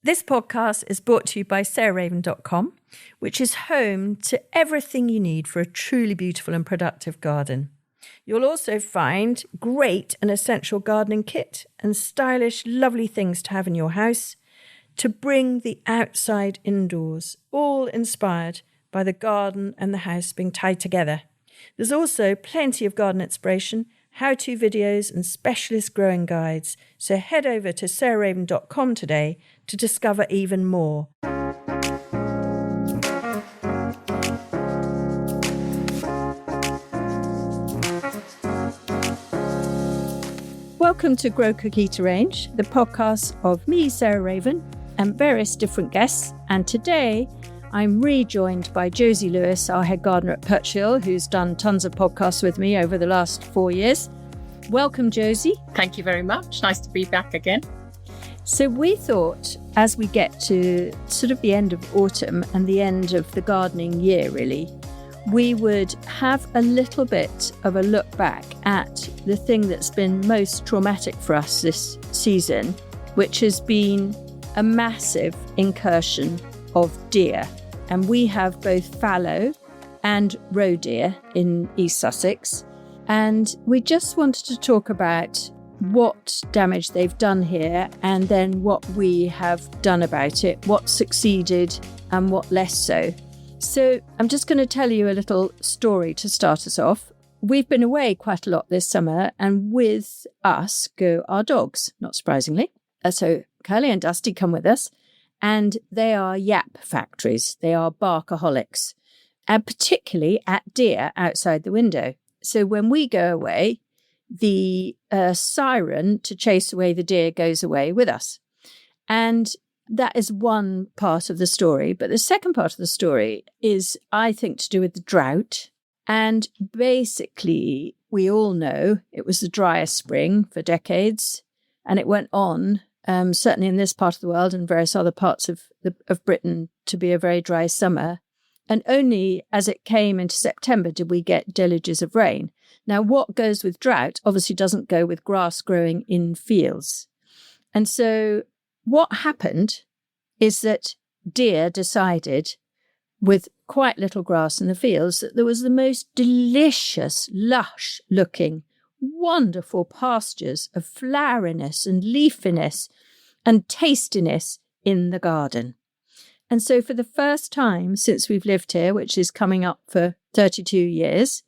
This podcast is brought to you by sarahraven.com, which is home to everything you need for a truly beautiful and productive garden. You'll also find great and essential gardening kit and stylish, lovely things to have in your house to bring the outside indoors, all inspired by the garden and the house being tied together. There's also plenty of garden inspiration, how-to videos and specialist growing guides. So head over to sarahraven.com today to discover even more. Welcome to Grow Cook Eat Arrange, the podcast of me, Sarah Raven, and various different guests. And today I'm rejoined by Josie Lewis, our head gardener at Perch Hill, who's done tons of podcasts with me over the last 4 years. Welcome, Josie. Thank you very much. Nice to be back again. So we thought, as we get to sort of the end of autumn and the end of the gardening year, really, we would have a little bit of a look back at the thing that's been most traumatic for us this season, which has been a massive incursion of deer. And we have both fallow and roe deer in East Sussex. And we just wanted to talk about what damage they've done here and then what we have done about it, what succeeded and what less so. So I'm just going to tell you a little story to start us off. We've been away quite a lot this summer, and with us go our dogs, not surprisingly. So Curly and Dusty come with us, and they are yap factories. They are barkaholics, and particularly at deer outside the window. So when we go away, the siren to chase away the deer goes away with us. And that is one part of the story. But the second part of the story is, I think, to do with the drought. And basically, we all know it was the driest spring for decades. And it went on, certainly in this part of the world and various other parts of Britain, to be a very dry summer. And only as it came into September did we get deluges of rain. Now, what goes with drought obviously doesn't go with grass growing in fields. And so what happened is that deer decided, with quite little grass in the fields, that there was the most delicious, lush-looking, wonderful pastures of floweriness and leafiness and tastiness in the garden. And so for the first time since we've lived here, which is coming up for 32 years,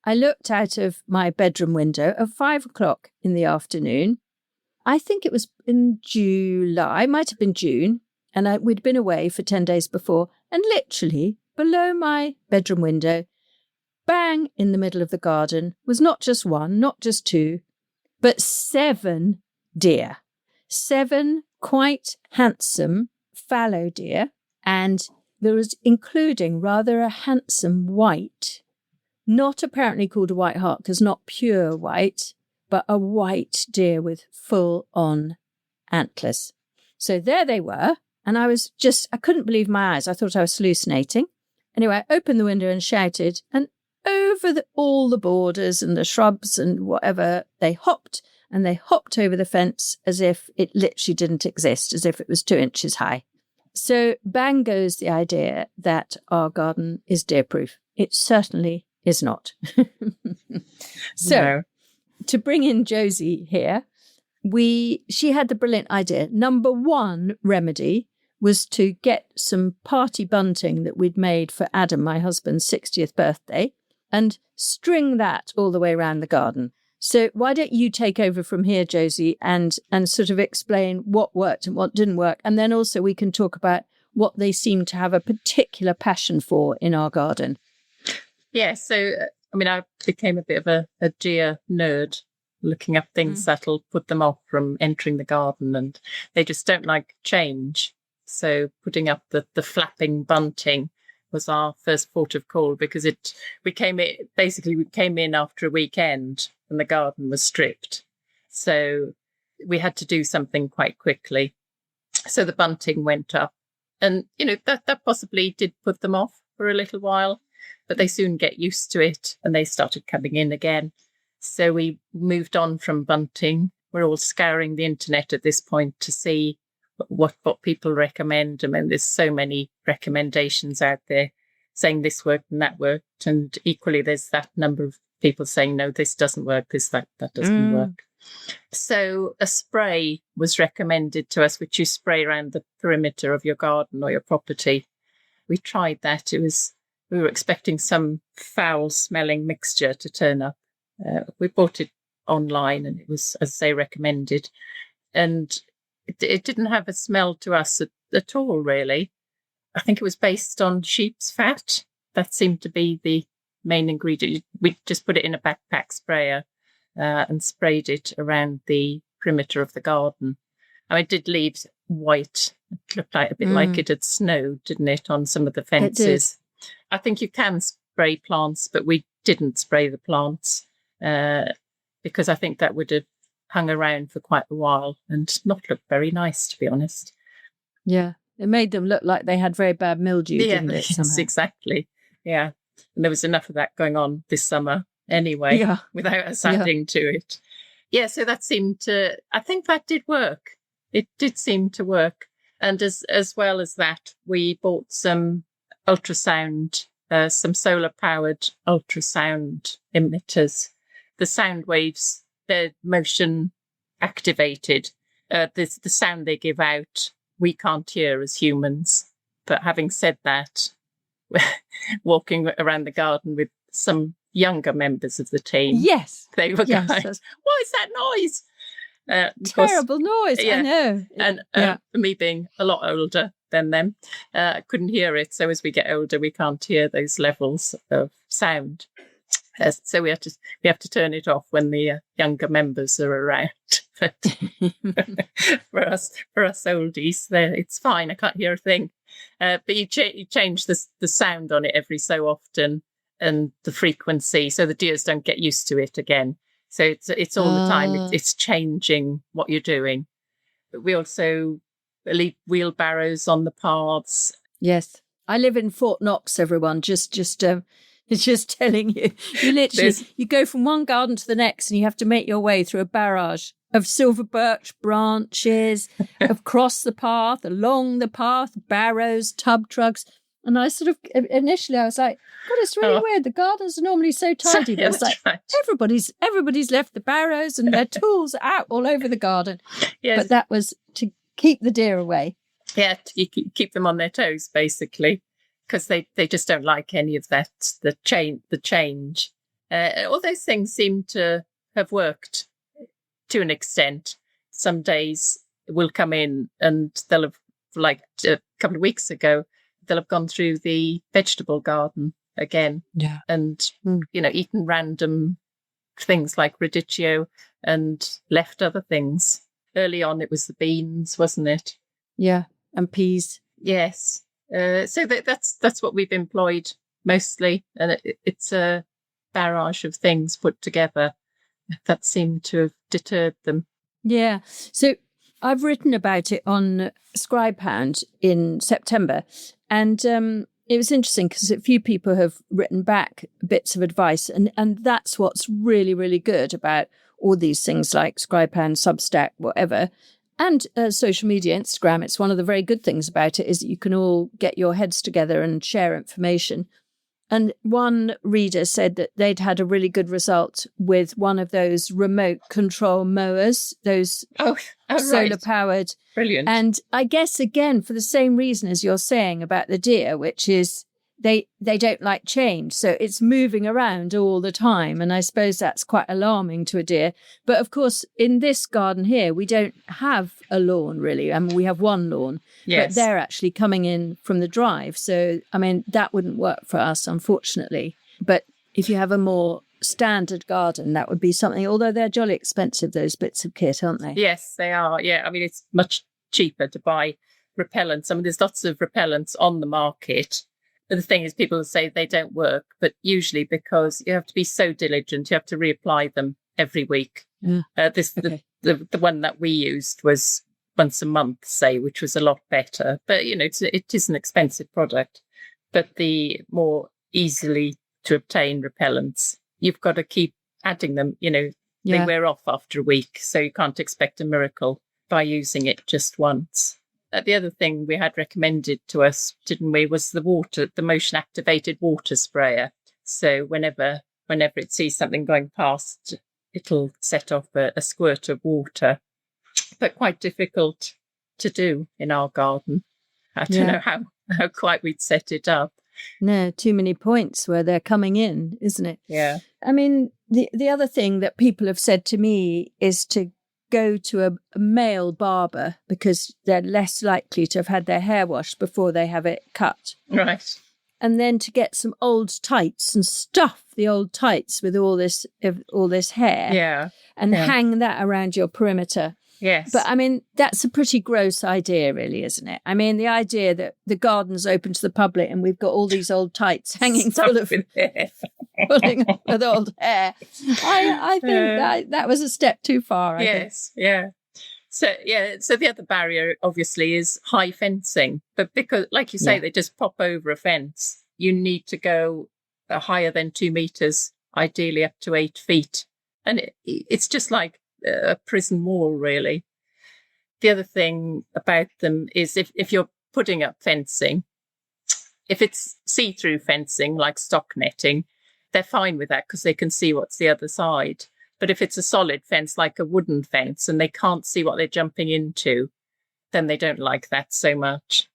I looked out of my bedroom window at 5 o'clock in the afternoon. I think it was in July, it might have been June, and we'd been away for 10 days before, and literally below my bedroom window, bang in the middle of the garden, was not just one, not just two, but 7 deer. 7 quite handsome fallow deer, and there was including rather a handsome white, not apparently called a white hart because not pure white, but a white deer with full-on antlers. So there they were, and I couldn't believe my eyes. I thought I was hallucinating. Anyway, I opened the window and shouted, and over all the borders and the shrubs and whatever, they hopped, and they hopped over the fence as if it literally didn't exist, as if it was 2 inches high. So bang goes the idea that our garden is deer-proof. It certainly is not. So no. To bring in Josie here, she had the brilliant idea. Number one remedy was to get some party bunting that we'd made for Adam, my husband's 60th birthday, and string that all the way around the garden. So why don't you take over from here, Josie, and sort of explain what worked and what didn't work. And then also we can talk about what they seem to have a particular passion for in our garden. Yeah, so, I became a bit of a deer nerd, looking up things that'll put them off from entering the garden, and they just don't like change. So putting up the flapping bunting was our first port of call, because we came in after a weekend and the garden was stripped. So we had to do something quite quickly. So the bunting went up, and, that possibly did put them off for a little while, but they soon get used to it and they started coming in again. So we moved on from bunting. We're all scouring the internet at this point to see what people recommend. I mean, there's so many recommendations out there saying this worked and that worked, and equally there's that number of people saying no, this doesn't work, that doesn't work. So a spray was recommended to us, which you spray around the perimeter of your garden or your property. We tried that. We were expecting some foul-smelling mixture to turn up. We bought it online, and it was, as I say, recommended. And it didn't have a smell to us at all, really. I think it was based on sheep's fat. That seemed to be the main ingredient. We just put it in a backpack sprayer and sprayed it around the perimeter of the garden. I mean, it did leave white. It looked like a bit like it had snowed, didn't it, on some of the fences? I think you can spray plants, but we didn't spray the plants because I think that would have hung around for quite a while and not looked very nice, to be honest. Yeah, it made them look like they had very bad mildew, didn't it? Yes, exactly. Yeah, and there was enough of that going on this summer anyway, without us adding to it. Yeah, so that seemed to, I think that did work. It did seem to work. And as well as that, we bought some ultrasound, some solar-powered ultrasound emitters. The sound waves, they're motion activated. The sound they give out, we can't hear as humans. But having said that, walking around the garden with some younger members of the team, they were going, what is that noise? Terrible noise, I know. And me being a lot older than them, I couldn't hear it. So as we get older, we can't hear those levels of sound. So we have to turn it off when the younger members are around. But for us oldies, it's fine. I can't hear a thing. But you change the sound on it every so often and the frequency, so the deers don't get used to it again. So it's all the time. It's changing what you're doing. But we also leave wheelbarrows on the paths. Yes, I live in Fort Knox. Everyone, it's just telling you. You literally you go from one garden to the next, and you have to make your way through a barrage of silver birch branches, across the path, along the path, barrows, tub trucks. And I sort of, initially I was like, God, it's really weird. The gardens are normally so tidy. But it's like, right. Everybody's left the barrows and their tools out all over the garden. Yes. But that was to keep the deer away. Yeah, you keep them on their toes, basically, because they just don't like any of that, the change. All those things seem to have worked to an extent. Some days we'll come in and they'll have, like a couple of weeks ago, they'll have gone through the vegetable garden again and, eaten random things like radicchio and left other things. Early on, it was the beans, wasn't it? Yeah, and peas. Yes. So that's what we've employed mostly. And it's a barrage of things put together that seem to have deterred them. Yeah. So I've written about it on Scribehound in September, and it was interesting because a few people have written back bits of advice, and that's what's really, really good about all these things like Scribehound, Substack, whatever, and social media, Instagram. It's one of the very good things about it is that you can all get your heads together and share information. And one reader said that they'd had a really good result with one of those remote control mowers, those solar powered. Brilliant. And I guess, again, for the same reason as you're saying about the deer, which is they don't like change. So it's moving around all the time. And I suppose that's quite alarming to a deer. But of course, in this garden here, we don't have a lawn, really. I mean, we have one lawn, but they're actually coming in from the drive. So, I mean, that wouldn't work for us, unfortunately. But if you have a more standard garden, that would be something, although they're jolly expensive, those bits of kit, aren't they? Yes, they are. Yeah, I mean, it's much cheaper to buy repellents. I mean, there's lots of repellents on the market. But the thing is, people say they don't work, but usually because you have to be so diligent, you have to reapply them every week. Yeah. The one that we used was once a month, say, which was a lot better. But, it is an expensive product. But the more easily to obtain repellents, you've got to keep adding them. They wear off after a week, so you can't expect a miracle by using it just once. the other thing we had recommended to us, didn't we, was the motion activated water sprayer. So whenever it sees something going past, it'll set off a squirt of water. But quite difficult to do in our garden. I don't know how quite we'd set it up. No, too many points where they're coming in, isn't it? Yeah. I mean, the other thing that people have said to me is to go to a male barber because they're less likely to have had their hair washed before they have it cut. Right. And then to get some old tights and stuff the old tights with all this hair. Yeah. And hang that around your perimeter. Yes. But I mean, that's a pretty gross idea, really, isn't it? I mean, the idea that the garden's open to the public and we've got all these old tights hanging full of pulling with old hair. I think that was a step too far. I think. Yeah. So the other barrier obviously is high fencing, but because, like you say, they just pop over a fence. You need to go higher than 2 meters, ideally up to 8 feet, and it's just like a prison wall, really. The other thing about them is if you're putting up fencing, if it's see-through fencing like stock netting, they're fine with that because they can see what's the other side. But if it's a solid fence like a wooden fence and they can't see what they're jumping into, then they don't like that so much.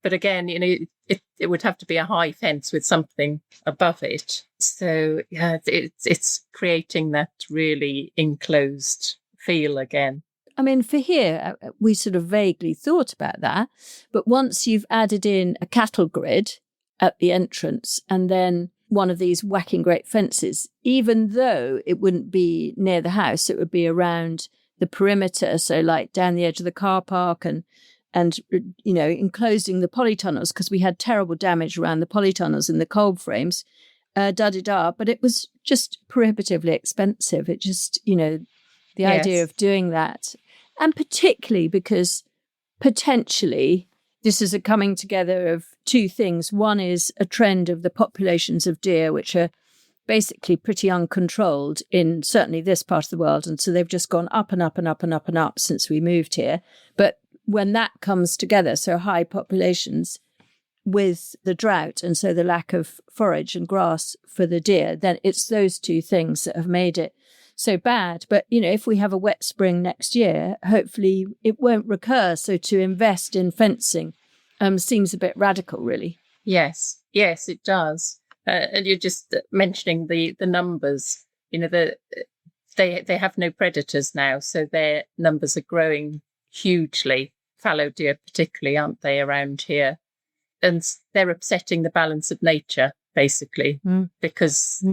But again, it would have to be a high fence with something above it. So yeah, it's creating that really enclosed feel again. I mean, for here, we sort of vaguely thought about that. But once you've added in a cattle grid at the entrance and then one of these whacking great fences, even though it wouldn't be near the house, it would be around the perimeter. So like down the edge of the car park and enclosing the polytunnels, because we had terrible damage around the polytunnels in the cold frames, but it was just prohibitively expensive. It just, the idea of doing that. And particularly because potentially this is a coming together of two things. One is a trend of the populations of deer, which are basically pretty uncontrolled in certainly this part of the world. And so they've just gone up and up and up and up and up since we moved here. But when that comes together, so high populations with the drought and so the lack of forage and grass for the deer, then it's those two things that have made it so bad. But, if we have a wet spring next year, hopefully it won't recur. So to invest in fencing seems a bit radical, really. Yes, it does. And you're just mentioning the numbers. They have no predators now, so their numbers are growing hugely. Fallow deer particularly, aren't they, around here? And they're upsetting the balance of nature, basically, because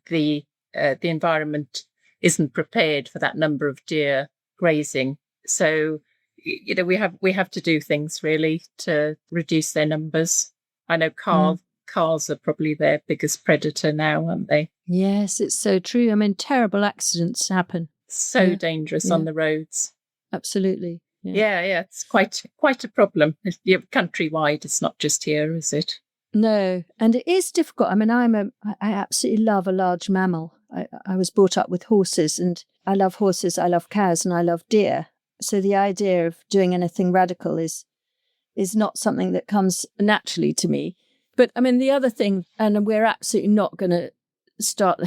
the environment isn't prepared for that number of deer grazing. So, we have to do things really to reduce their numbers. I know cars are probably their biggest predator now, aren't they? Yes, it's so true. I mean, terrible accidents happen. So dangerous on the roads. Absolutely. Yeah, it's quite a problem. Countrywide, it's not just here, is it? No, and it is difficult. I mean, I absolutely love a large mammal. I was brought up with horses, and I love horses, I love cows, and I love deer. So the idea of doing anything radical is not something that comes naturally to me. But I mean, the other thing, and we're absolutely not going to start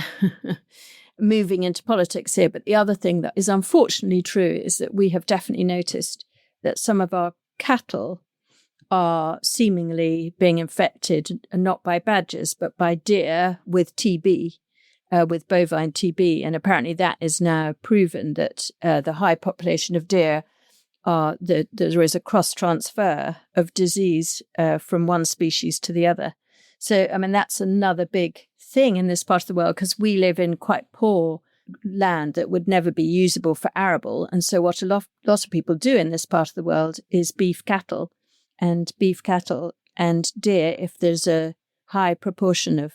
moving into politics here, but the other thing that is unfortunately true is that we have definitely noticed that some of our cattle are seemingly being infected, not by badgers, but by deer with TB, with bovine TB. And apparently that is now proven that the high population of deer there is a cross-transfer of disease from one species to the other. So, I mean, that's another big thing in this part of the world because we live in quite poor land that would never be usable for arable. And so what a lot of people do in this part of the world is beef cattle and deer. If there's a high proportion of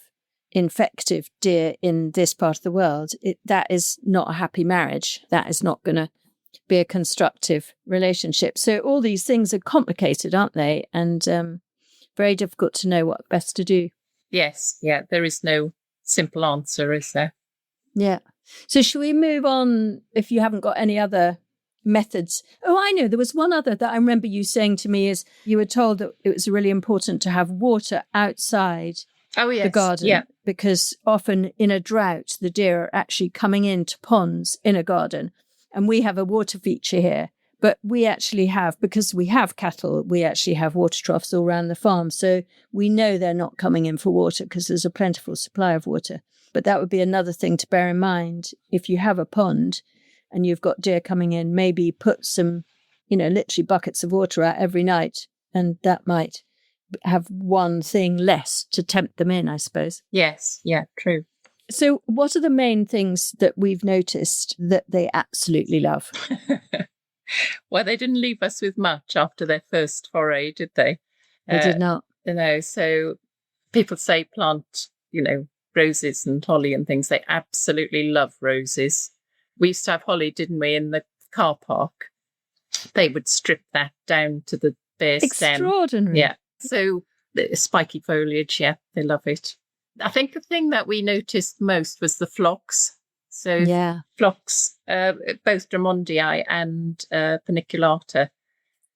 infective deer in this part of the world, that is not a happy marriage. That is not going to be a constructive relationship. So all these things are complicated, aren't they? And very difficult to know what best to do. Yes, there is no simple answer, is there? Yeah. So should we move on, if you haven't got any other methods. Oh, I know. There was one other that I remember you saying to me is you were told that it was really important to have water outside the garden because often in a drought, the deer are actually coming into ponds in a garden. And we have a water feature here. But we actually have, because we have cattle, we actually have water troughs all around the farm. So we know they're not coming in for water because there's a plentiful supply of water. But that would be another thing to bear in mind. If you have a pond and you've got deer coming in, maybe put some, literally buckets of water out every night. And that might have one thing less to tempt them in, I suppose. Yes, yeah, true. So what are the main things that we've noticed that they absolutely love? Well, they didn't leave us with much after their first foray, did they? They did not. So people say plant, roses and holly and things. They absolutely love roses. We used to have holly, didn't we, in the car park? They would strip that down to the bare stem. Extraordinary. Yeah. So the spiky foliage, yeah, they love it. I think the thing that we noticed most was the phlox. So phlox, both drummondii and paniculata.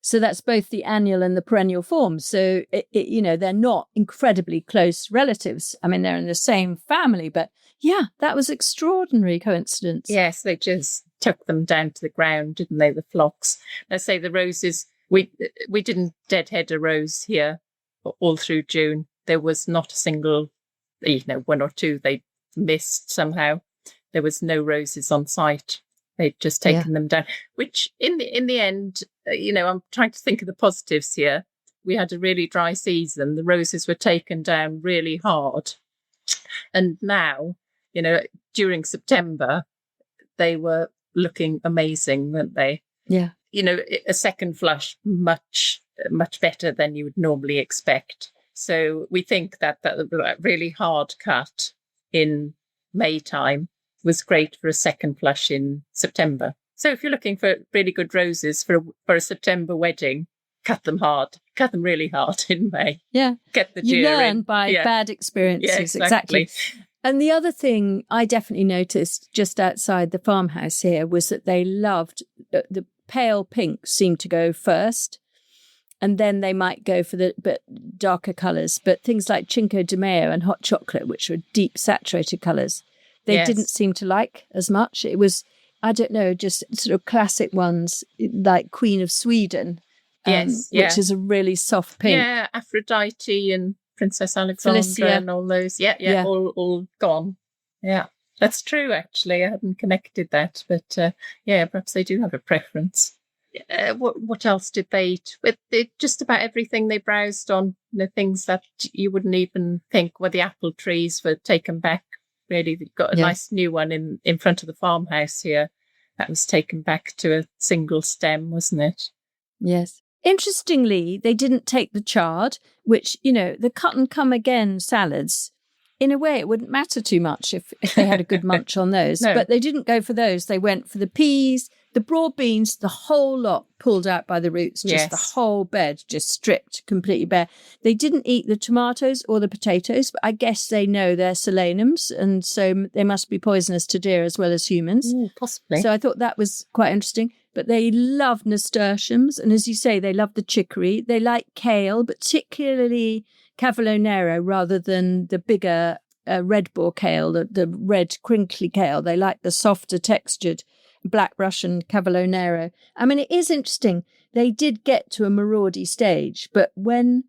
So that's both the annual and the perennial forms. So, they're not incredibly close relatives. I mean, they're in the same family, but yeah, that was extraordinary coincidence. Yes, they just took them down to the ground, didn't they, the phlox? Let's say the roses, we didn't deadhead a rose here all through June. There was not a single, one or two they missed somehow. There was no roses on site. They'd just taken them down, which in the end, I'm trying to think of the positives here. We had a really dry season. The roses were taken down really hard. And now, during September, they were looking amazing, weren't they? Yeah. A second flush, much, much better than you would normally expect. So we think that really hard cut in May time was great for a second flush in September. So if you're looking for really good roses for a September wedding, cut them hard. Cut them really hard in May. Yeah. Get the deer You learn in. by bad experiences. Yeah, exactly. And the other thing I definitely noticed just outside the farmhouse here was that they loved the pale pink seemed to go first. And then they might go for the darker colours. But things like Cinco de Mayo and hot chocolate, which were deep saturated colours, they didn't seem to like as much. It was, I don't know, just sort of classic ones like Queen of Sweden, which is a really soft pink. Yeah, Aphrodite and Princess Alexandra and all those. Yeah. All gone. Yeah, that's true, actually. I hadn't connected that. But perhaps they do have a preference. What else did they eat? Just about everything they browsed on, things that you wouldn't even think. The apple trees were taken back. Really, they've got a nice new one in front of the farmhouse here. That was taken back to a single stem, wasn't it? Yes. Interestingly, they didn't take the chard, which, the cut and come again salads. In a way, it wouldn't matter too much if they had a good munch on those. No. But they didn't go for those. They went for the peas, the broad beans, the whole lot pulled out by the roots, just the whole bed, just stripped completely bare. They didn't eat the tomatoes or the potatoes, but I guess they know they're solanums, and so they must be poisonous to deer as well as humans. Possibly. So I thought that was quite interesting. But they love nasturtiums, and as you say, they love the chicory. They like kale, particularly Cavallonero rather than the bigger Redbor kale, the red crinkly kale. They like the softer textured Black Russian Cavallonero. I mean, it is interesting. They did get to a maraudy stage, but when,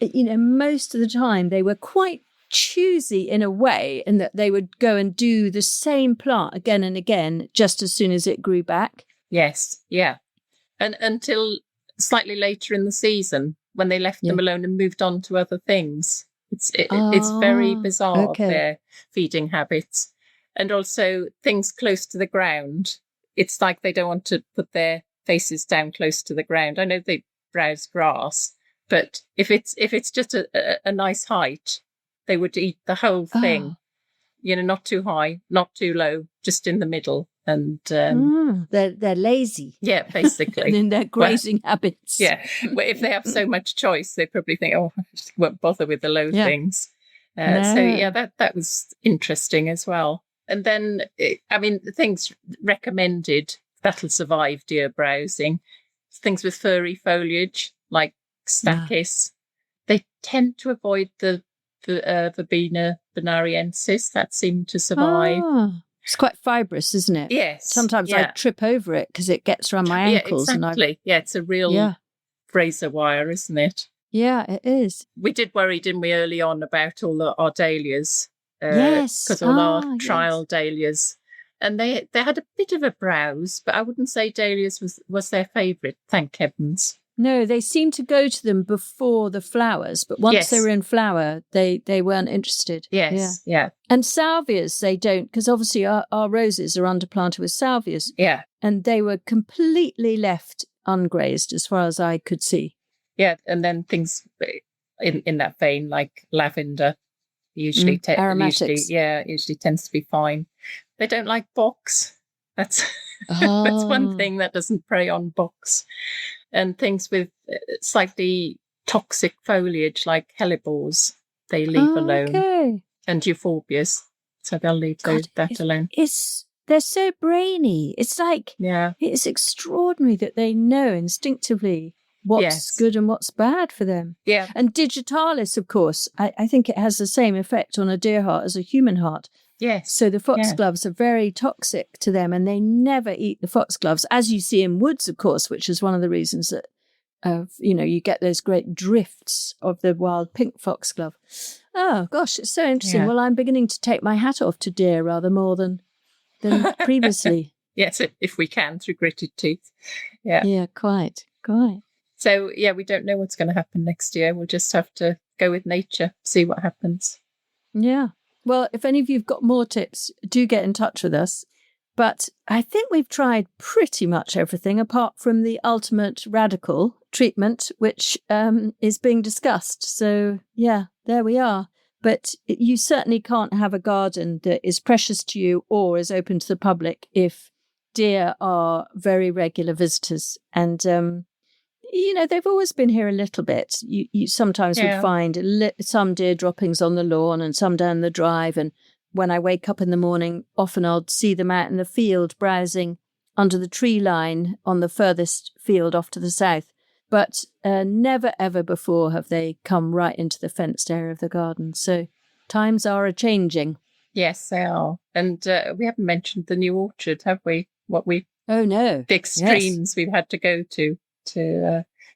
most of the time they were quite choosy in a way, in that they would go and do the same plant again and again just as soon as it grew back. Yes, yeah. And until slightly later in the season, when they left them alone and moved on to other things. It's very bizarre, their feeding habits. And also things close to the ground. It's like they don't want to put their faces down close to the ground. I know they browse grass, but if it's just a nice height, they would eat the whole thing. Not too high, not too low, just in the middle. And they're lazy. Yeah, basically. And in their grazing habits. Yeah. Well, if they have so much choice, they probably think, I just won't bother with the low things. So that was interesting as well. And then, the things recommended that'll survive deer browsing. Things with furry foliage, like stachys, they tend to avoid the Verbena bonariensis. That seemed to survive. It's quite fibrous, isn't it? Yes. Sometimes I trip over it because it gets around my ankles. Yeah, exactly. It's a real razor wire, isn't it? Yeah, it is. We did worry, didn't we, early on about all our dahlias? Yes. Because all our trial dahlias. And they had a bit of a browse, but I wouldn't say dahlias was their favourite, thank heavens. No, they seemed to go to them before the flowers, but once they were in flower, they weren't interested. Yes, yeah. And salvias, they don't, because obviously our roses are underplanted with salvias. Yeah. And they were completely left ungrazed as far as I could see. Yeah, and then things in that vein, like lavender, usually aromatics. usually tends to be fine. They don't like box. That's that's one thing that doesn't prey on box. And things with slightly toxic foliage, like hellebores, they leave alone. Okay. And euphorbias, so they'll leave that alone. They're so brainy. It's like, it's extraordinary that they know instinctively what's good and what's bad for them. Yeah. And digitalis, of course, I think it has the same effect on a deer heart as a human heart. Yes. So the foxgloves are very toxic to them, and they never eat the foxgloves, as you see in woods, of course, which is one of the reasons that, you get those great drifts of the wild pink foxglove. Oh, gosh, it's so interesting. Yeah. Well, I'm beginning to take my hat off to deer rather more than previously. Yes, if we can, through gritted teeth. Yeah. Yeah, quite. So, we don't know what's going to happen next year. We'll just have to go with nature, see what happens. Yeah. Well, if any of you've got more tips, do get in touch with us. But I think we've tried pretty much everything apart from the ultimate radical treatment, which is being discussed. So, there we are. But you certainly can't have a garden that is precious to you or is open to the public if deer are very regular visitors. And, they've always been here a little bit. You sometimes would find some deer droppings on the lawn and some down the drive. And when I wake up in the morning, often I'll see them out in the field browsing under the tree line on the furthest field off to the south. But never, ever before have they come right into the fenced area of the garden. So times are a-changing. Yes, they are. And we haven't mentioned the new orchard, have we? Oh, no. The extremes we've had to go to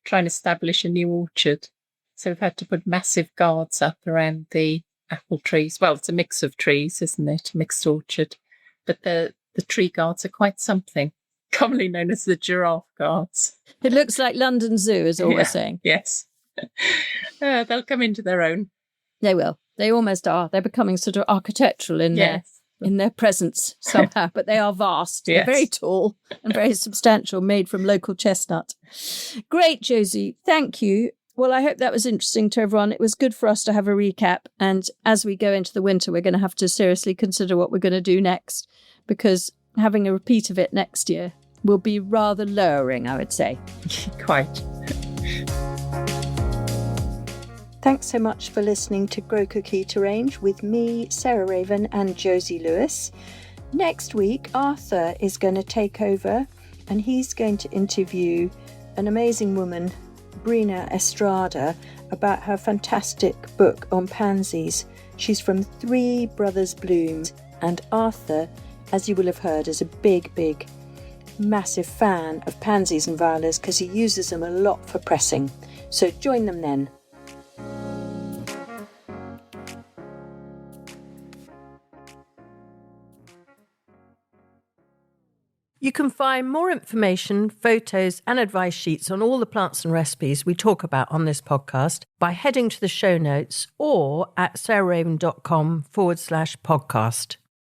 try and establish a new orchard. So we've had to put massive guards up around the apple trees. Well, it's a mix of trees, isn't it? Mixed orchard. But the tree guards are quite something. Commonly known as the giraffe guards. It looks like London Zoo, is all we're saying. Yes. They'll come into their own. They will. They almost are. They're becoming sort of architectural in their presence somehow, but they are vast. Yes. They're very tall and very substantial, made from local chestnut. Great, Josie. Thank you. Well, I hope that was interesting to everyone. It was good for us to have a recap. And as we go into the winter, we're going to have to seriously consider what we're going to do next, because having a repeat of it next year will be rather lowering, I would say. Quite. Thanks so much for listening to Grow Cookie to Range with me, Sarah Raven, and Josie Lewis. Next week, Arthur is going to take over, and he's going to interview an amazing woman, Brina Estrada, about her fantastic book on pansies. She's from Three Brothers Bloom, and Arthur, as you will have heard, is a big, massive fan of pansies and violas because he uses them a lot for pressing. So join them then. You can find more information, photos and advice sheets on all the plants and recipes we talk about on this podcast by heading to the show notes or at sarahraven.com/podcast.